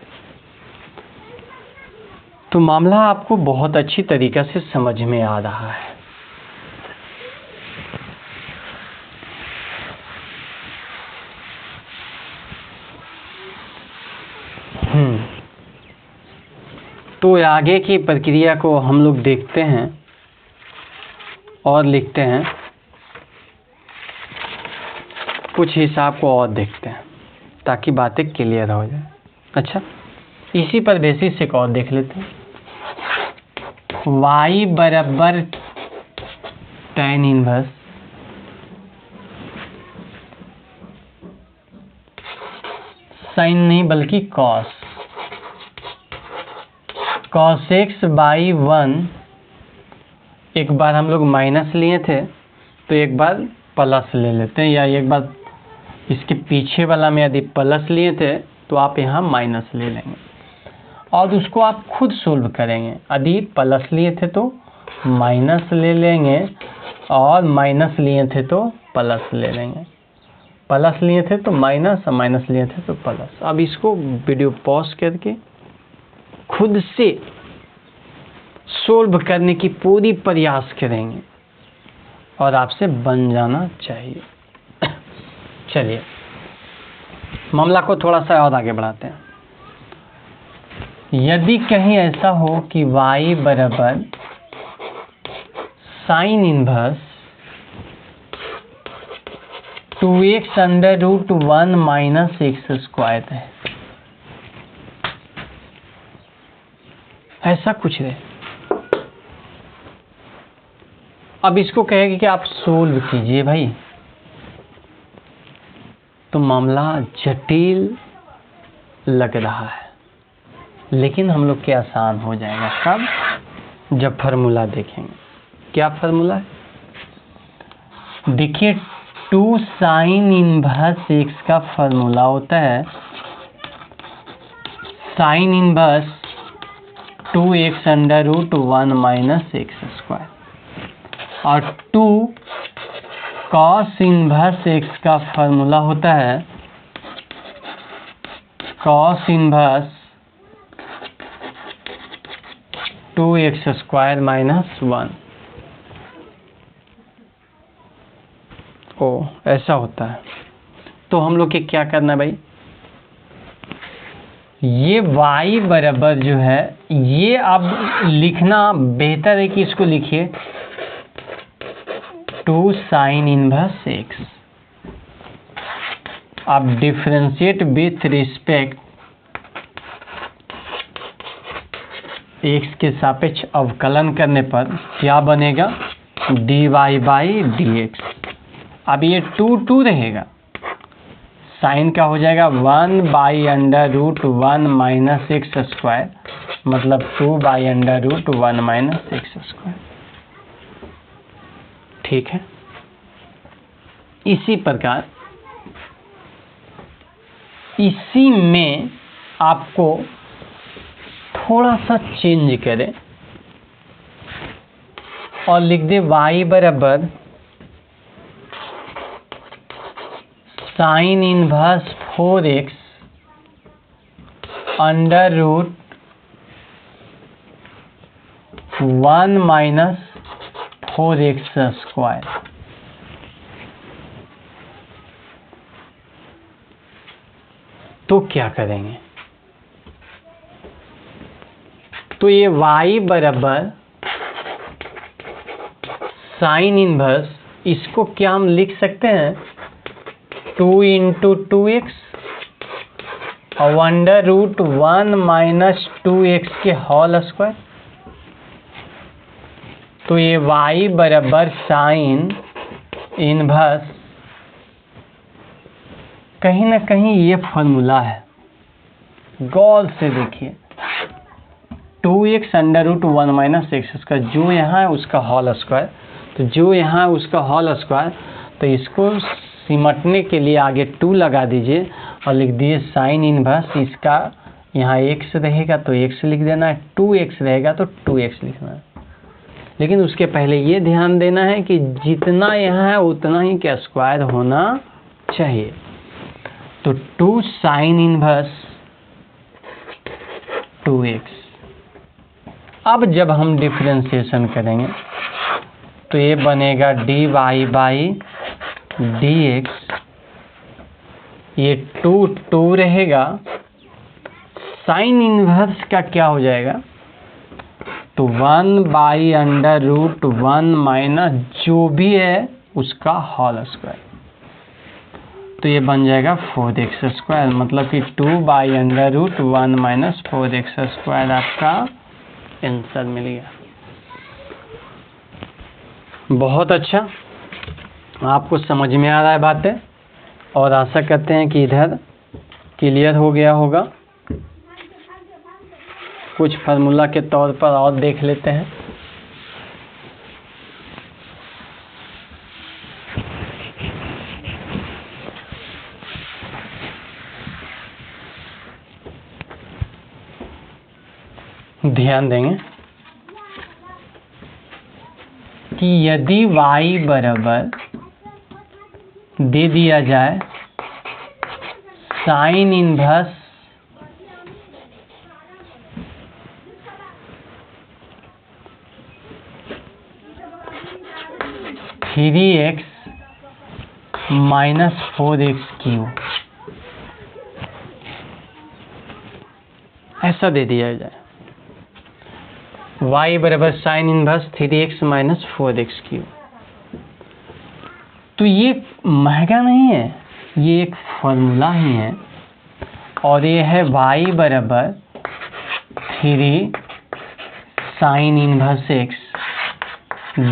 तो मामला आपको बहुत अच्छी तरीक़ा से समझ में आ रहा है। तो आगे की प्रक्रिया को हम लोग देखते हैं और लिखते हैं, कुछ हिसाब को और देखते हैं ताकि बातें क्लियर हो जाए। अच्छा, इसी पर बेसिस एक और देख लेते हैं। y बराबर tan इनवर्स साइन नहीं बल्कि cos x/1। एक बार हम लोग माइनस लिए थे तो एक बार प्लस ले लेते हैं, या एक बार इसके पीछे वाला में यदि प्लस लिए थे तो आप यहाँ माइनस ले लेंगे और उसको आप खुद सोल्व करेंगे। यदि प्लस लिए थे तो माइनस ले लेंगे और माइनस लिए थे तो प्लस ले लेंगे, प्लस लिए थे तो माइनस और माइनस लिए थे तो प्लस। अब इसको वीडियो पॉज करके खुद से सोल्व करने की पूरी प्रयास करेंगे और आपसे बन जाना चाहिए। चलिए मामला को थोड़ा सा और आगे बढ़ाते हैं। यदि कहीं ऐसा हो कि y बराबर sine inverse 2x under root 1 minus x square है, ऐसा कुछ है। अब इसको कहेगा कि आप सोल्व कीजिए भाई, तो मामला जटिल लग रहा है, लेकिन हम लोग के आसान हो जाएगा। कब? जब फार्मूला देखेंगे। क्या फार्मूला है? देखिए 2 साइन इनवर्स एक्स का फार्मूला होता है sine inverse 2x under root 1 minus x square, और 2 कॉस इनवर्स एक्स का फार्मूला होता है cos inverse 2x square minus 1। ओ ऐसा होता है। तो हम लोग के क्या करना है भाई, ये y बराबर जो है, ये अब लिखना बेहतर है कि इसको लिखिए 2 साइन इनवर्स एक्स। आप डिफरेंशिएट विथ रिस्पेक्ट एक्स के सापेक्ष अवकलन करने पर क्या बनेगा, dy बाई dx। अब ये 2 रहेगा, साइन का हो जाएगा 1 by under root 1 minus x square, मतलब 2 by under root 1 minus x square. ठीक है। इसी प्रकार इसी में आपको थोड़ा सा चेंज करें और लिख दे y बराबर sine inverse 4x under root 1 minus 4x square. तो क्या करेंगे, तो ये y बराबर साइन इनवर्स, इसको क्या हम लिख सकते हैं 2 इंटू 2x और अंडर रूट 1 माइनस 2x के होल स्क्वायर। तो ये y बराबर साइन इनवर्स, कहीं ना कहीं ये फॉर्मूला है, गौर से देखिए 2x under root 1 minus x square, जो यहाँ है उसका होल स्क्वायर, तो जो यहाँ है उसका होल स्क्वायर, तो इसको सिमटने के लिए आगे 2 लगा दीजिए और लिख दिए साइन इनवर्स, इसका यहाँ x रहेगा तो x लिख देना है, 2x रहेगा तो 2x लिखना है। लेकिन उसके पहले ये ध्यान देना है कि जितना यहाँ है उतना ही क्या स्क्वायर होना चाहिए। तो 2 साइन इनवर्स 2x। अब जब हम डिफरेंशिएशन करेंगे तो ये बनेगा dy बाई dx, ये 2 रहेगा, साइन इनवर्स का क्या हो जाएगा, तो 1 बाई अंडर रूट 1 माइनस जो भी है उसका होल स्क्वायर, तो ये बन जाएगा 4x स्क्वायर, मतलब कि 2 by under root 1 minus 4x square आपका आंसर मिल गया। बहुत अच्छा, आपको समझ में आ रहा है बातें, और आशा करते हैं कि इधर क्लियर हो गया होगा। कुछ फार्मूला के तौर पर और देख लेते हैं। ध्यान देंगे कि यदि y बराबर दे दिया जाए sine inverse 3x minus 4x cube, ऐसा दे दिया जाए, y बराबर sine inverse 3x minus 4x cube. तो ये महंगा नहीं है, ये एक फॉर्मूला ही है, और ये है y बराबर 3 sine inverse x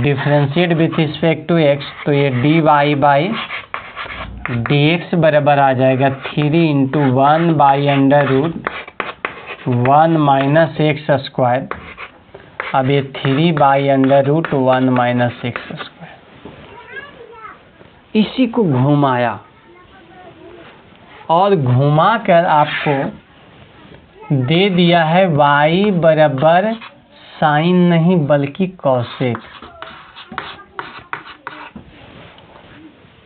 differentiate with respect to x, तो ये dy बाई dx बराबर आ जाएगा 3 into 1 by under root 1 minus x square. अब ये 3 by under root 1 minus x square, इसी को घुमाया और घुमा कर आपको दे दिया है y बराबर साइन नहीं बल्कि cosec,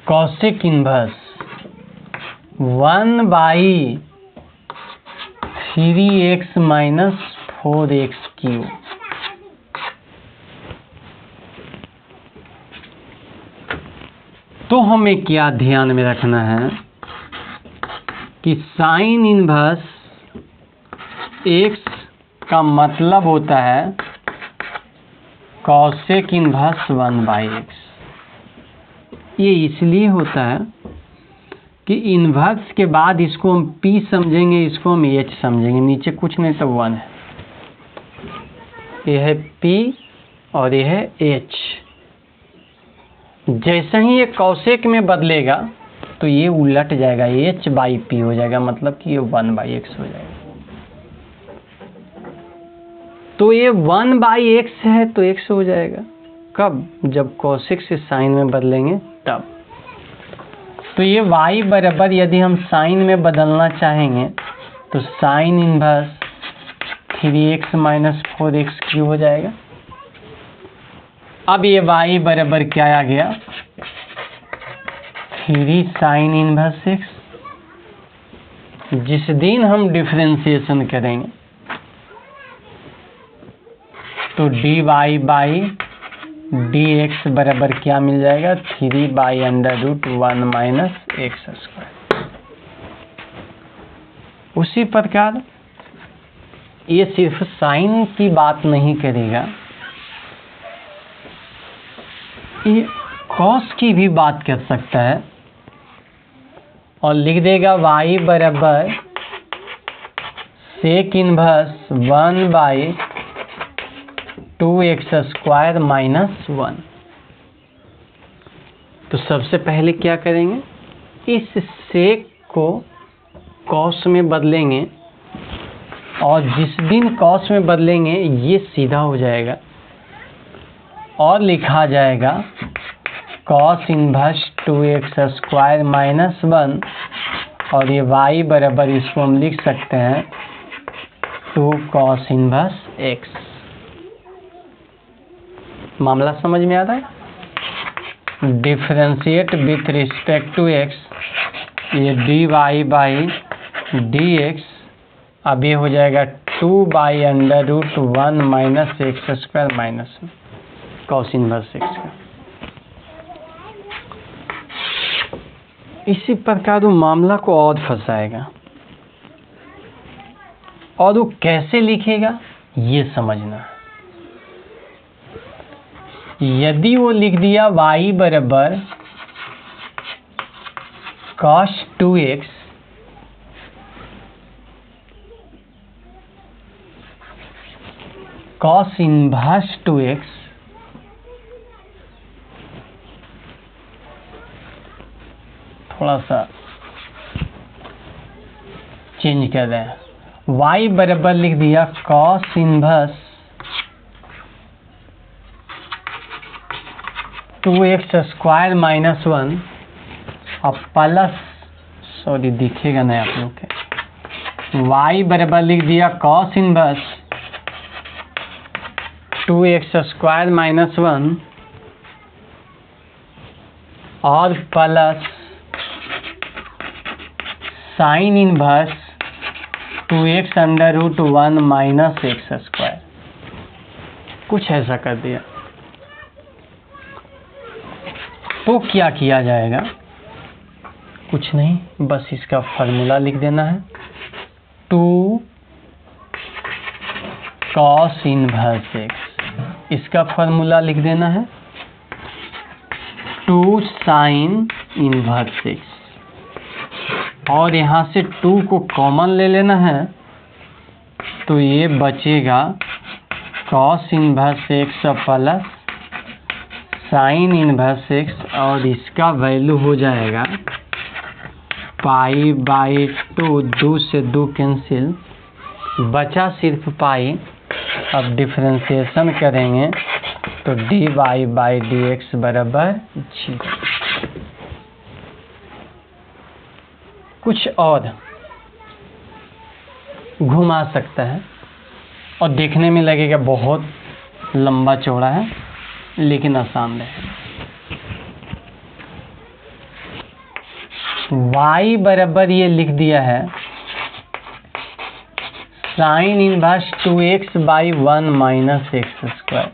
cosec inverse 1 by 3x minus 4x cube. तो हमें क्या ध्यान में रखना है कि साइन इनवर्स x का मतलब होता है कॉसेक इनवर्स 1 बाई एक्स। ये इसलिए होता है कि इन्वर्स के बाद इसको हम P समझेंगे, इसको हम H समझेंगे, नीचे कुछ नहीं तो 1 है, यह है P और यह है H। जैसे ही ये कॉसेक में बदलेगा तो ये उलट जाएगा, H बाई P हो जाएगा, मतलब कि ये 1 बाई एक्स हो जाएगा। तो ये 1 बाई एक्स है तो x हो जाएगा, कब? जब कॉसेक से साइन में बदलेंगे तब। तो ये y बराबर यदि हम साइन में बदलना चाहेंगे तो sine inverse 3x minus 4x cube हो जाएगा। अब ये y बराबर क्या आ गया? 3 साइन इनवर्स x। जिस दिन हम डिफरेंशिएशन करेंगे तो dy बाई dx बराबर क्या मिल जाएगा? 3 by under root 1 minus x square. उसी प्रकार ये सिर्फ साइन की बात नहीं करेगा, ये कॉस की भी बात कर सकता है और लिख देगा y बराबर sec inverse 1 by 2x square minus 1। तो सबसे पहले क्या करेंगे? इस सेक को कॉस में बदलेंगे, और जिस दिन कॉस में बदलेंगे ये सीधा हो जाएगा और लिखा जाएगा cos inverse 2x square minus 1, और ये y बराबर इसको हम लिख सकते हैं 2 कॉस इनवर्स x। मामला समझ में आता है? Differentiate with respect to x, ये dy बाई dx, अब ये हो जाएगा 2 by under root 1 minus x square minus cos inverse x का। इसी प्रकार वो मामला को और फंसाएगा, और वो कैसे लिखेगा ये समझना। यदि वो लिख दिया y बराबर cos 2x cos inverse 2x थोड़ा सा चेंज कर रहे हैं, y बराबर लिख दिया cos inverse 2x square minus 1, और प्लस, सॉरी दिखेगा नहीं आप लोग के, y बराबर लिख दिया cos inverse 2x square minus 1 और plus sine inverse 2x under root 1 minus x square. कुछ ऐसा कर दिया। तो क्या किया जाएगा? कुछ नहीं, बस इसका फार्मूला लिख देना है 2 कॉस इनवर्स एक्स, इसका फॉर्मूला लिख देना है 2 साइन इनवर्स एक्स, और यहाँ से 2 को कॉमन ले लेना है, तो ये बचेगा cos inverse x plus sine inverse x, और इसका वैल्यू हो जाएगा पाई/2, 2 से 2 कैंसिल, बचा सिर्फ पाई। अब डिफरेंशिएशन करेंगे तो dy/dx बराबर 0। कुछ और घुमा सकता है और देखने में लगेगा बहुत लंबा चौड़ा है, लेकिन आसान है। y बराबर ये लिख दिया है sine inverse 2x/1 minus x square,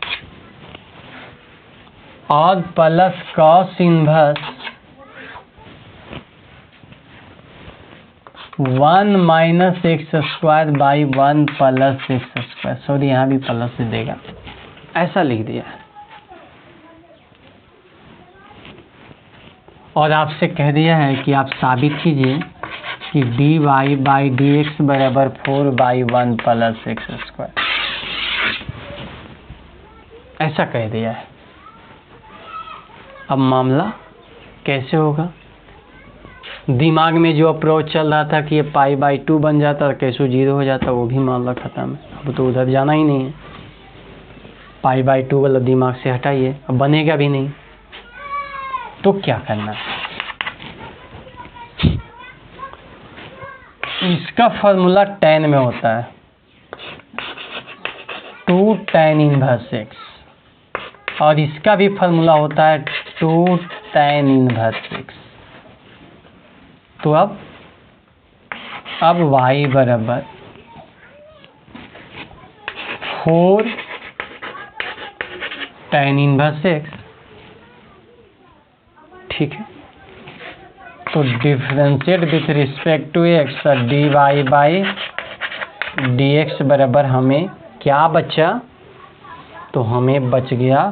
और plus cos inverse 1 minus x स्क्वायर/1 प्लस एक्स स्क्वायर, सॉरी यहाँ भी प्लस से देगा, ऐसा लिख दिया है। और आपसे कह दिया है कि आप साबित कीजिए कि dy/dx बराबर 4/1 प्लस एक्स स्क्वायर, ऐसा कह दिया है। अब मामला कैसे होगा? दिमाग में जो अप्रोच चल रहा था कि ये पाई/2 बन जाता, कैसे 0 हो जाता, वो भी मामला खत्म है। अब तो उधर जाना ही नहीं है, पाई/2 वाला दिमाग से हटाइए, अब बनेगा भी नहीं। तो क्या करना है? इसका फॉर्मूला tan में होता है 2 tan इनवर्स x, और इसका भी फॉर्मूला होता है 2 tan इनवर्स x। तो अब y बराबर 4 tan इनवर्स x, ठीक है। तो differentiate with respect to x, dy/dx बराबर हमें क्या बचा? तो हमें बच गया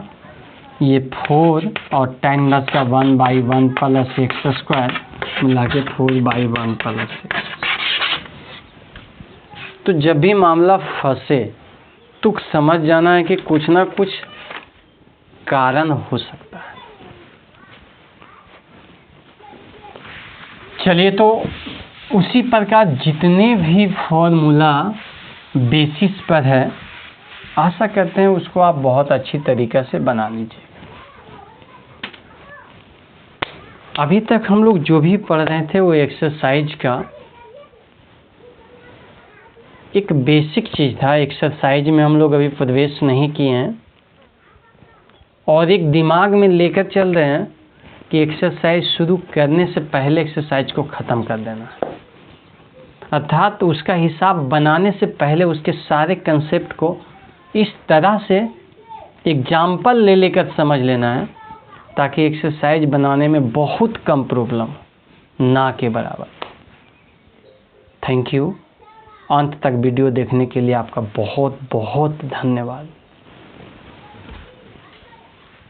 ये 4 और tan इनवर्स का 1/1 प्लस एक्स स्क्वायर मिला के 4/1 प्लस एक्स। तो जब भी मामला फंसे तो समझ जाना है कि कुछ ना कुछ कारण हो सकता है। चलिए, तो उसी प्रकार जितने भी फॉर्मूला बेसिस पर है, आशा करते हैं उसको आप बहुत अच्छी तरीक़े से बना लीजिए। अभी तक हम लोग जो भी पढ़ रहे थे वो एक्सरसाइज का एक बेसिक चीज़ था। एक्सरसाइज में हम लोग अभी प्रवेश नहीं किए हैं, और एक दिमाग में लेकर चल रहे हैं कि एक्सरसाइज शुरू करने से पहले एक्सरसाइज को ख़त्म कर देना, अर्थात उसका हिसाब बनाने से पहले उसके सारे कंसेप्ट को इस तरह से एग्जाम्पल ले लेकर समझ लेना है, ताकि एक्सरसाइज बनाने में बहुत कम प्रॉब्लम, ना के बराबर। Thank you. अंत तक वीडियो देखने के लिए आपका बहुत बहुत धन्यवाद।